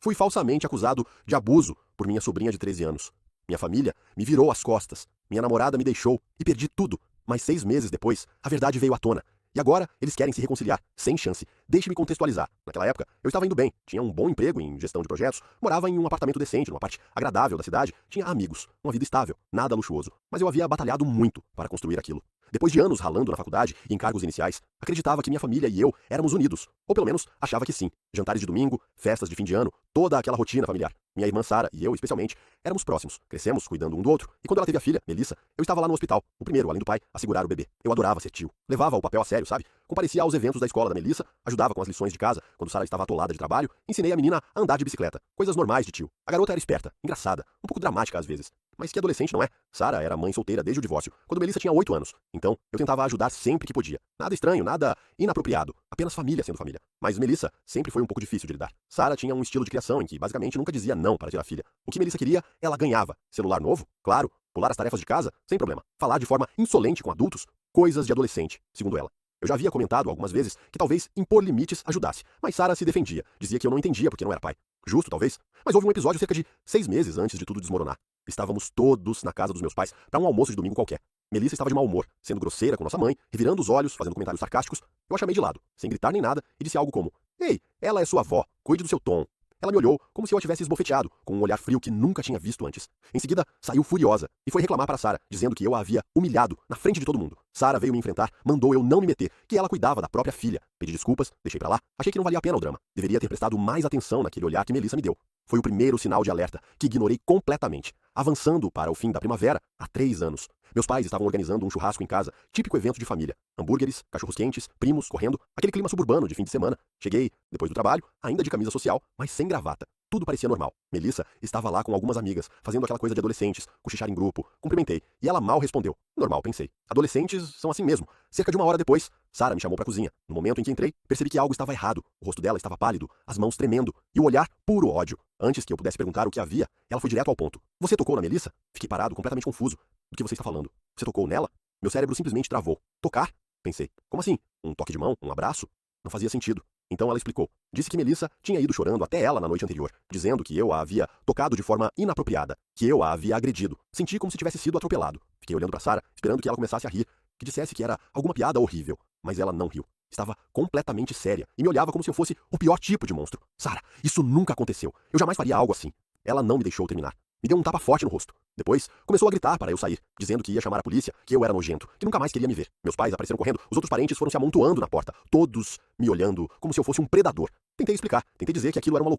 Fui falsamente acusado de abuso por minha sobrinha de 13 anos. Minha família me virou as costas. Minha namorada me deixou e perdi tudo. Mas 6 meses depois, a verdade veio à tona. E agora, eles querem se reconciliar, sem chance. Deixe-me contextualizar. Naquela época, eu estava indo bem, tinha um bom emprego em gestão de projetos, morava em um apartamento decente, numa parte agradável da cidade, tinha amigos, uma vida estável, nada luxuoso. Mas eu havia batalhado muito para construir aquilo. Depois de anos ralando na faculdade e em cargos iniciais, acreditava que minha família e eu éramos unidos. Ou pelo menos achava que sim. Jantares de domingo, festas de fim de ano, toda aquela rotina familiar. Minha irmã Sara e eu, especialmente, éramos próximos. Crescemos cuidando um do outro. E quando ela teve a filha, Melissa, eu estava lá no hospital, o primeiro, além do pai, a segurar o bebê. Eu adorava ser tio. Levava o papel a sério, sabe? Comparecia aos eventos da escola da Melissa, ajudava com as lições de casa, quando Sara estava atolada de trabalho, ensinei a menina a andar de bicicleta. Coisas normais de tio. A garota era esperta, engraçada, um pouco dramática às vezes. Mas que adolescente, não é? Sara era mãe solteira desde o divórcio, quando Melissa tinha 8 anos. Então, eu tentava ajudar sempre que podia. Nada estranho, nada inapropriado. Apenas família sendo família. Mas Melissa sempre foi um pouco difícil de lidar. Sara tinha um estilo de criação em que, basicamente, nunca dizia não para ter a filha. O que Melissa queria, ela ganhava. Celular novo? Claro. Pular as tarefas de casa? Sem problema. Falar de forma insolente com adultos? Coisas de adolescente, segundo ela. Eu já havia comentado algumas vezes que talvez impor limites ajudasse, mas Sara se defendia. Dizia que eu não entendia porque não era pai. Justo, talvez. Mas houve um episódio cerca de 6 meses antes de tudo desmoronar. Estávamos todos na casa dos meus pais para um almoço de domingo qualquer. Melissa estava de mau humor, sendo grosseira com nossa mãe, revirando os olhos, fazendo comentários sarcásticos. Eu a chamei de lado, sem gritar nem nada, e disse algo como: "Ei, ela é sua avó, cuide do seu tom." Ela me olhou como se eu a tivesse esbofeteado, com um olhar frio que nunca tinha visto antes. Em seguida, saiu furiosa e foi reclamar para Sara, dizendo que eu a havia humilhado na frente de todo mundo. Sara veio me enfrentar, mandou eu não me meter, que ela cuidava da própria filha. Pedi desculpas, deixei pra lá, achei que não valia a pena o drama. Deveria ter prestado mais atenção naquele olhar que Melissa me deu. Foi o primeiro sinal de alerta, que ignorei completamente, avançando para o fim da primavera há 3 anos. Meus pais estavam organizando um churrasco em casa, típico evento de família. Hambúrgueres, cachorros quentes, primos correndo, aquele clima suburbano de fim de semana. Cheguei, depois do trabalho, ainda de camisa social, mas sem gravata. Tudo parecia normal. Melissa estava lá com algumas amigas, fazendo aquela coisa de adolescentes, cochichar em grupo. Cumprimentei, e ela mal respondeu. Normal, pensei. Adolescentes são assim mesmo. Cerca de 1 hora depois, Sara me chamou para a cozinha. No momento em que entrei, percebi que algo estava errado. O rosto dela estava pálido, as mãos tremendo, e o olhar puro ódio. Antes que eu pudesse perguntar o que havia, ela foi direto ao ponto. "Você tocou na Melissa?" Fiquei parado, completamente confuso. "Do que você está falando? Você tocou nela?" Meu cérebro simplesmente travou. "Tocar?" Pensei. "Como assim? Um toque de mão? Um abraço?" Não fazia sentido. Então ela explicou. Disse que Melissa tinha ido chorando até ela na noite anterior, dizendo que eu a havia tocado de forma inapropriada, que eu a havia agredido. Senti como se tivesse sido atropelado. Fiquei olhando para Sara, esperando que ela começasse a rir, que dissesse que era alguma piada horrível. Mas ela não riu. Estava completamente séria e me olhava como se eu fosse o pior tipo de monstro. "Sara, isso nunca aconteceu. Eu jamais faria algo assim." Ela não me deixou terminar. Me deu um tapa forte no rosto. Depois, começou a gritar para eu sair, dizendo que ia chamar a polícia, que eu era nojento, que nunca mais queria me ver. Meus pais apareceram correndo, os outros parentes foram se amontoando na porta, todos me olhando como se eu fosse um predador. Tentei explicar, tentei dizer que aquilo era uma loucura.